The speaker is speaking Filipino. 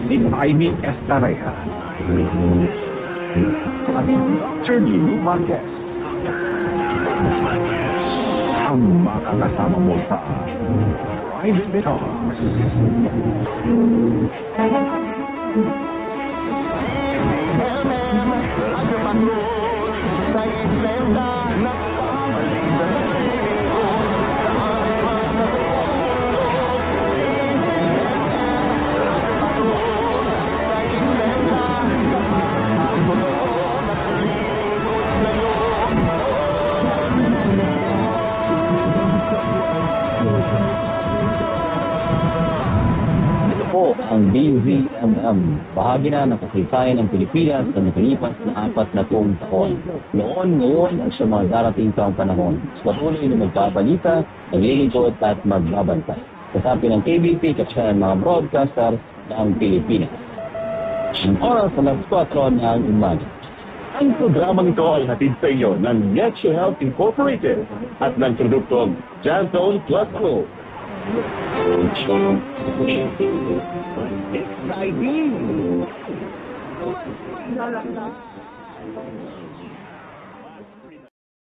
Si Ivy Estareja. At Dr. Lino Marquez. Ang makakasama mo sa Private Talks. Po ang DZMM, bahagi na ng kasaysayan ng Pilipinas sa nakalipas na 4 na taon. Noon, ngayon at sa mga darating pang panahon, patuloy na magbabalita, naglilingkod at magbabantay. Kasapi ng KBP at siya ng mga broadcaster ng Pilipinas. Ang oras sa las 4 ng umaga. Ang programang ito ay hatid sa inyo ng Netshe Health Incorporated at ng produktong Janzone Plus Pro. Exciting!